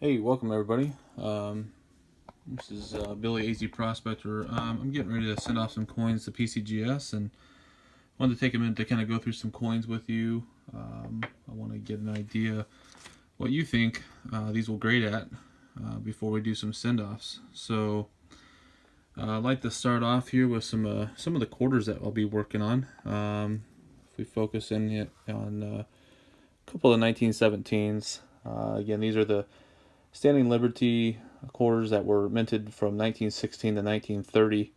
Hey, welcome everybody. This is Billyazprospector. I'm getting ready to send off some coins to PCGS and wanted to take a minute to kind of go through some coins with you. I want to get an idea what you think these will grade at before we do some send-offs. So I'd like to start off here with some of the quarters that I'll be working on. If we focus in on a couple of 1917s, again, these are the Standing Liberty quarters that were minted from 1916 to 1930.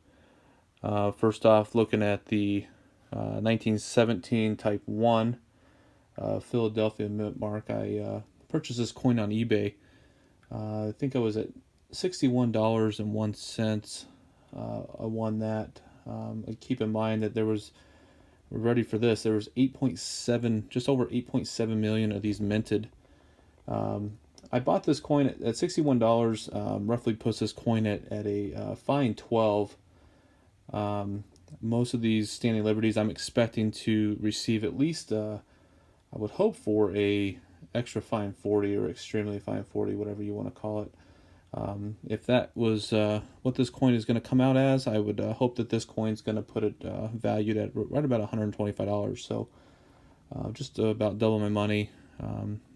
First off, looking at the 1917 Type 1 Philadelphia mint mark. I purchased this coin on eBay. I think I was at $61.01. I won that. Keep in mind that we're ready for this, there was 8.7, just over 8.7 million of these minted. I bought this coin at $61, roughly puts this coin at a fine 12. Most of these Standing Liberties I'm expecting to receive at least, I would hope for a extra fine 40 or extremely fine 40, whatever you want to call it. If that was what this coin is going to come out as, I would hope that this coin is going to put it valued at right about $125. So just about double my money,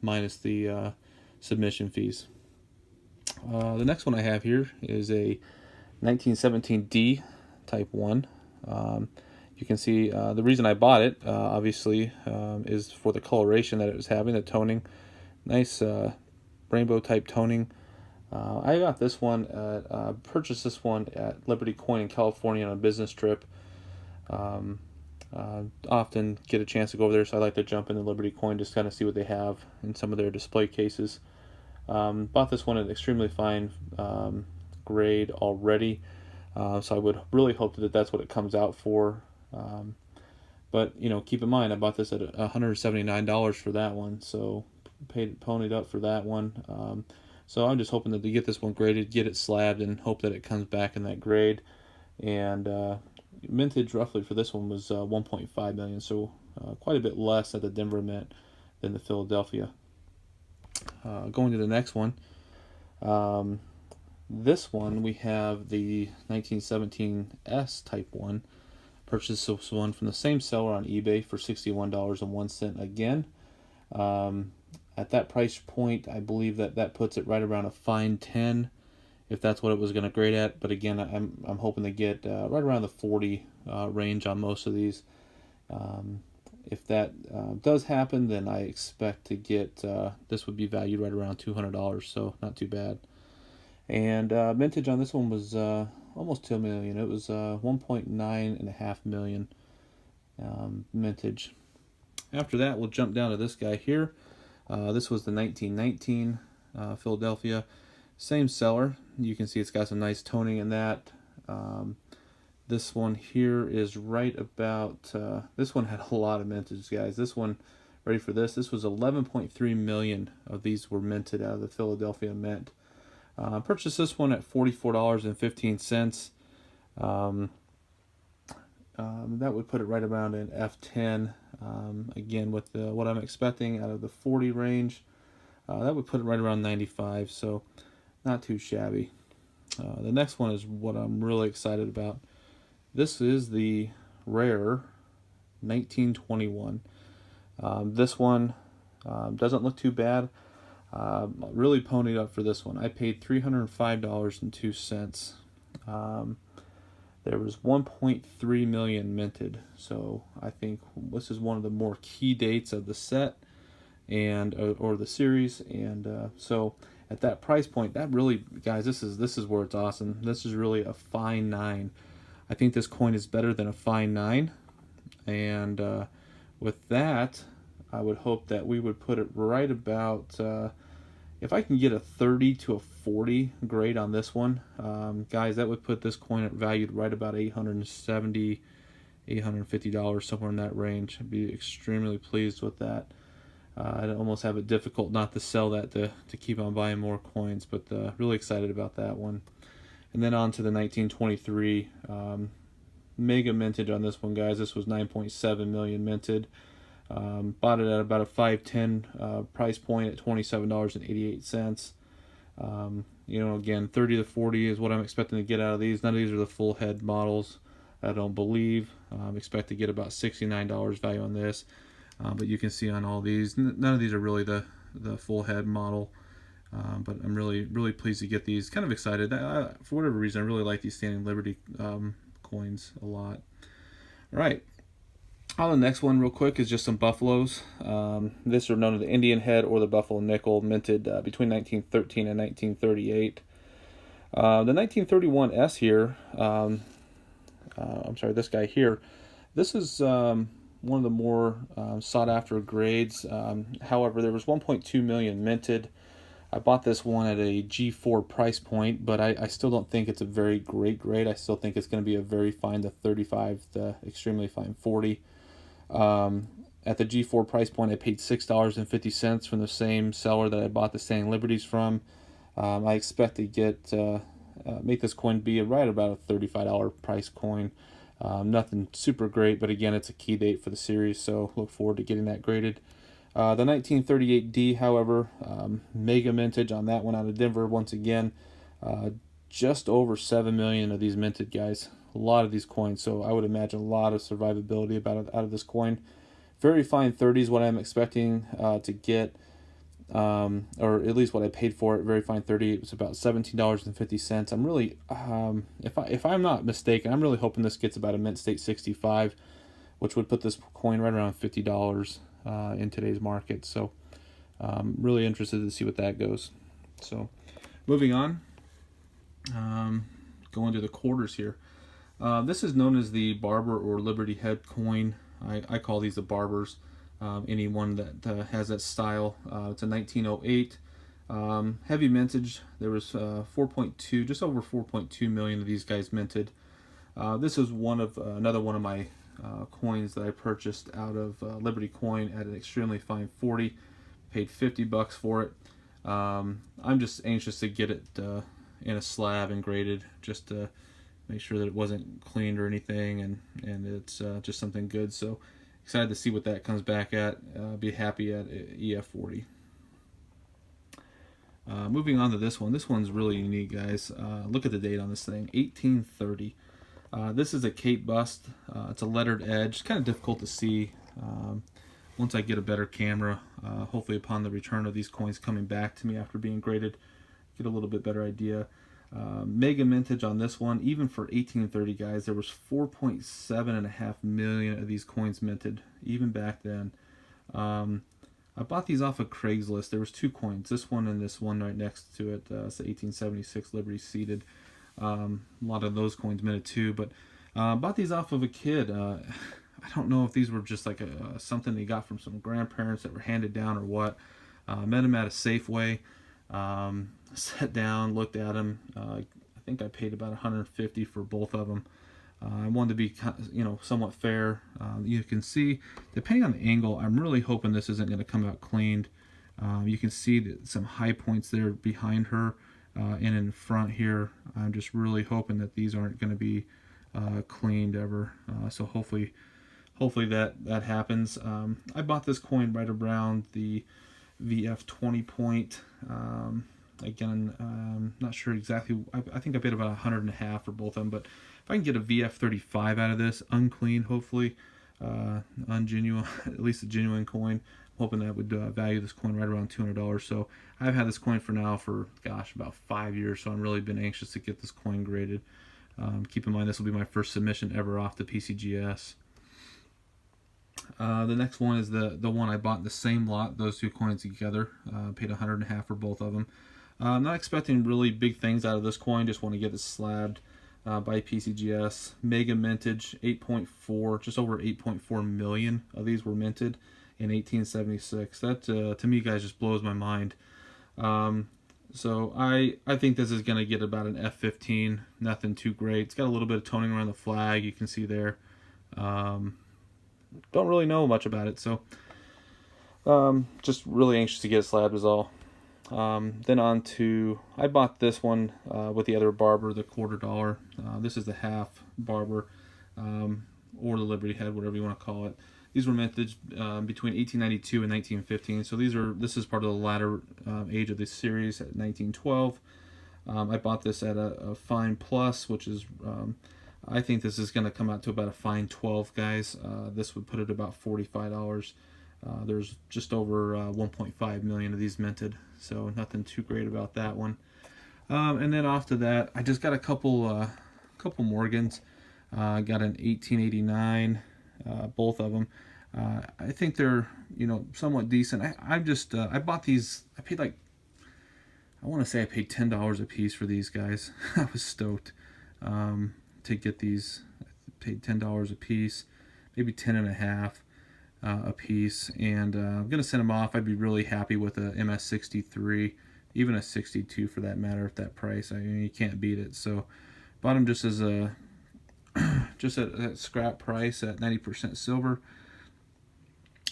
minus the submission fees. The next one I have here is a 1917D Type 1. You can see the reason I bought it, obviously, is for the coloration that it was having, the toning. Nice rainbow type toning. I got this one, purchased this one at Liberty Coin in California on a business trip. Often get a chance to go over there, so I like to jump into Liberty Coin, just kind of see what they have in some of their display cases. Bought this one at an extremely fine grade already, so I would really hope that that's what it comes out for. But keep in mind, I bought this at $179 for that one, so ponied up for that one. So I'm just hoping that they get this one graded, get it slabbed, and hope that it comes back in that grade. And mintage roughly for this one was 1.5 million, so quite a bit less at the Denver Mint than the Philadelphia. Going to the next one. This one, we have the 1917S Type 1. Purchased this one from the same seller on eBay for $61.01 again. At that price point, I believe that puts it right around a fine 10, if that's what it was going to grade at. But again, I'm hoping to get right around the 40 range on most of these. If that does happen, then I expect to get, this would be valued right around $200, so not too bad. And mintage on this one was almost 2 million. It was 1.9 million mintage. After that, we'll jump down to this guy here. This was the 1919 Philadelphia. Same seller. You can see it's got some nice toning in that. This one here is right about, this one had a lot of mintage, guys. This one, ready for this? This was 11.3 million of these were minted out of the Philadelphia Mint. Purchased this one at $44.15. That would put it right around an F10. Again, with what I'm expecting out of the 40 range, that would put it right around 95, so not too shabby. The next one is what I'm really excited about. This is the rare 1921. This one doesn't look too bad. Really ponied up for this one. I paid $305.02. There was 1.3 million minted, so I think this is one of the more key dates of the set and or the series. And so at that price point, that really, guys, this is where it's awesome. This is really a fine 9. I think this coin is better than a fine 9, and with that, I would hope that we would put it right about, if I can get a 30 to a 40 grade on this one, guys, that would put this coin at valued right about $870, $850, somewhere in that range. I'd be extremely pleased with that. I'd almost have it difficult not to sell that to keep on buying more coins, but really excited about that one. And then on to the 1923 mega mintage on this one, guys. This was 9.7 million minted. Bought it at about a 510 price point at $27.88. Again, 30 to 40 is what I'm expecting to get out of these. None of these are the full head models, I don't believe. Expect to get about $69 value on this. But you can see on all these, none of these are really the full head model. But I'm really pleased to get these. Kind of excited. For whatever reason, I really like these Standing Liberty coins a lot. All right. On the next one, real quick, is just some Buffaloes. This are known as the Indian Head or the Buffalo Nickel, minted between 1913 and 1938. The 1931 S here, I'm sorry, this guy here, this is one of the more sought-after grades. However, there was 1.2 million minted. I bought this one at a G4 price point, but I still don't think it's a very great grade. I still think it's going to be a very fine to 35 to extremely fine 40. At the G4 price point, I paid $6.50 from the same seller that I bought the Standing Liberties from. I expect to get make this coin be right about a $35 price coin. Nothing super great, but again, it's a key date for the series, so look forward to getting that graded. The 1938D, however, mega mintage on that one out of Denver once again. Just over 7 million of these minted, guys. A lot of these coins, so I would imagine a lot of survivability out of this coin. Very fine 30s, what I'm expecting to get, or at least what I paid for it. Very fine 30. It was about $17.50. I'm really, if I'm not mistaken, I'm really hoping this gets about a mint state 65, which would put this coin right around $50 in today's market. So, really interested to see what that goes. So, moving on, going to the quarters here. This is known as the Barber or Liberty Head coin. I call these the Barbers. Anyone that has that style. It's a 1908 heavy mintage. There was 4.2, just over 4.2 million of these guys minted. This is another one of my coins that I purchased out of Liberty Coin at an extremely fine 40. Paid $50 for it. I'm just anxious to get it in a slab and graded, just to make sure that it wasn't cleaned or anything, and it's just something good. So excited to see what that comes back at. Be happy at EF40. Moving on to this one. This one's really unique, guys. Look at the date on this thing, 1830. This is a Cape bust. It's a lettered edge. It's kind of difficult to see once I get a better camera. Hopefully upon the return of these coins coming back to me after being graded, get a little bit better idea. Mega mintage on this one. Even for 1830, guys, there was 4.7.5 million of these coins minted, even back then. I bought these off of Craigslist. There was two coins, this one and this one right next to it. It's the 1876 Liberty seated. A lot of those coins minted too, but bought these off of a kid. I don't know if these were just like something they got from some grandparents that were handed down or what. Met him at a Safeway. Sat down, looked at them. I think I paid about $150 for both of them. I wanted to be, somewhat fair. You can see, depending on the angle, I'm really hoping this isn't going to come out cleaned. You can see some high points there behind her and in front here. I'm just really hoping that these aren't going to be cleaned ever. So hopefully that happens. I bought this coin right around the VF20 point. Again, not sure exactly. I think I paid about $150 for both of them, but if I can get a VF35 out of this, unclean, hopefully, ungenuine, at least a genuine coin, I'm hoping that would value this coin right around $200. So I've had this coin for about 5 years, so I'm really been anxious to get this coin graded. Keep in mind, this will be my first submission ever off the PCGS. The next one is the one I bought in the same lot, those two coins together. Paid $150 for both of them. I'm not expecting really big things out of this coin, just want to get it slabbed by PCGS. Mega mintage, 8.4, just over 8.4 million of these were minted in 1876. That, to me, guys, just blows my mind. So I think this is going to get about an F15, nothing too great. It's got a little bit of toning around the flag, you can see there. Don't really know much about it, so just really anxious to get it slabbed is all. Then on to, I bought this one with the other Barber, the $quarter. This is the half Barber, or the Liberty Head, whatever you want to call it. These were minted between 1892 and 1915. So this is part of the latter age of this series at 1912. I bought this at a fine plus, which is I think this is going to come out to about a fine 12, guys. This would put it about $45. There's just over 1.5 million of these minted, so nothing too great about that one. And then off to that, I just got a couple Morgans. I got an 1889, both of them. I think they're, you know, somewhat decent. I bought these. I paid like, I want to say I paid $10 a piece for these guys. I was stoked to get these. I paid $10 a piece, maybe 10.5 a piece, and I'm gonna send them off. I'd be really happy with a MS63, even a 62 for that matter, at that price. I mean, you can't beat it. So bought them just as a just at scrap price at 90% silver,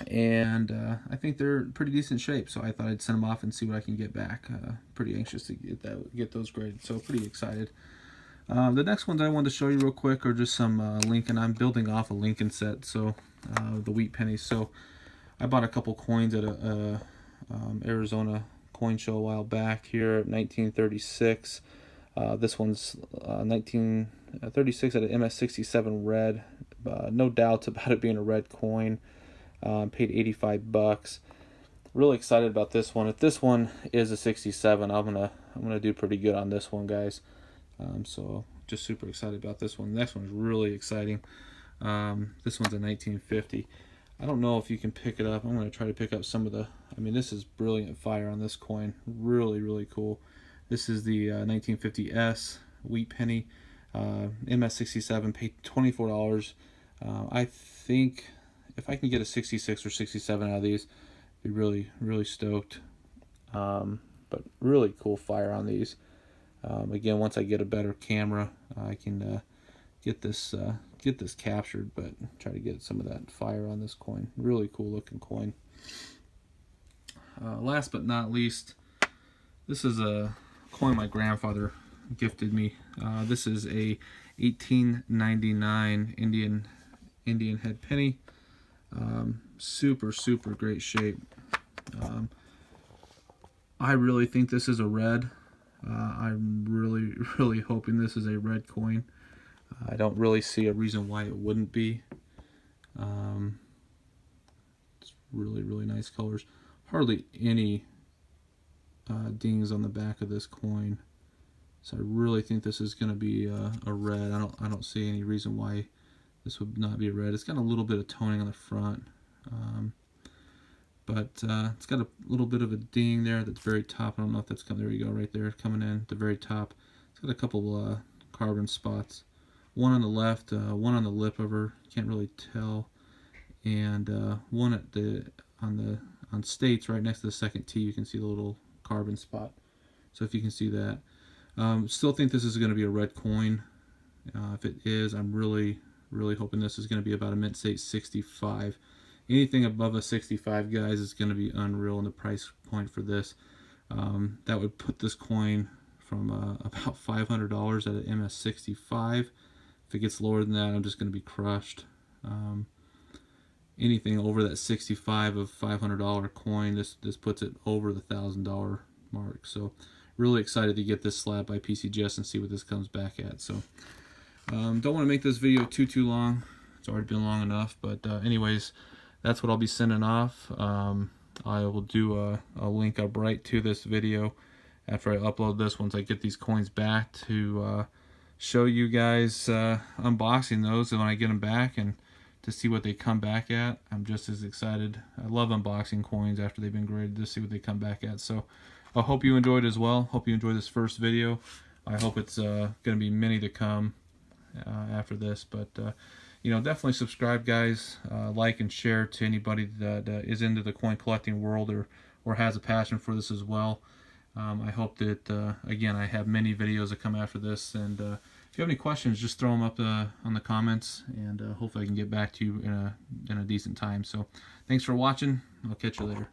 and I think they're in pretty decent shape. So I thought I'd send them off and see what I can get back. Pretty anxious to get those graded. So pretty excited. The next ones I wanted to show you real quick are just some Lincoln. I'm building off a Lincoln set, so the wheat pennies. So I bought a couple coins at a Arizona coin show a while back here at 1936. This one's 1936 at an MS67 red. No doubts about it being a red coin. Paid $85. Really excited about this one. If this one is a 67, I'm gonna do pretty good on this one, guys. So just super excited about this one. The next one's really exciting. This one's a 1950. I don't know if you can pick it up. I'm going to try to pick up some of the, I mean, this is brilliant fire on this coin. Really, really cool. This is the 1950S wheat penny. MS67, paid $24. I think if I can get a 66 or 67 out of these, I'd be really, really stoked. But really cool fire on these. Again, once I get a better camera, I can get this captured, but try to get some of that fire on this coin. Really cool looking coin. Last but not least, this is a coin my grandfather gifted me. This is a 1899 Indian head penny. Super great shape. I really think this is a red. I'm really hoping this is a red coin. I don't really see a reason why it wouldn't be. It's really nice colors. Hardly any dings on the back of this coin, so I really think this is going to be a red. I don't see any reason why this would not be a red. It's got a little bit of toning on the front, but it's got a little bit of a ding there at the very top. I don't know if that's coming. There you go, right there, coming in at the very top. It's got a couple carbon spots. One on the left, one on the lip of her, can't really tell, and one at on States right next to the second T. You can see the little carbon spot. So if you can see that, still think this is going to be a red coin. If it is, I'm really hoping this is going to be about a mint state 65. Anything above a 65, guys, is going to be unreal in the price point for this. That would put this coin from about $500 at an MS65. If it gets lower than that, I'm just going to be crushed. Anything over that 65 of $500 coin, this puts it over the $1,000 mark. So really excited to get this slab by PCGS and see what this comes back at. So don't want to make this video too long. It's already been long enough. But anyways, that's what I'll be sending off. I will do a link up right to this video after I upload this once I get these coins back to show you guys unboxing those when I get them back and to see what they come back at. I'm just as excited. I love unboxing coins after they've been graded to see what they come back at. So I hope you enjoyed as well. Hope you enjoyed this first video. I hope it's going to be many to come after this. But you know, definitely subscribe, guys. Like and share to anybody that is into the coin collecting world or has a passion for this as well. I hope that, again, I have many videos that come after this, and if you have any questions, just throw them up on the comments, and hopefully I can get back to you in a decent time. So thanks for watching. I'll catch you later.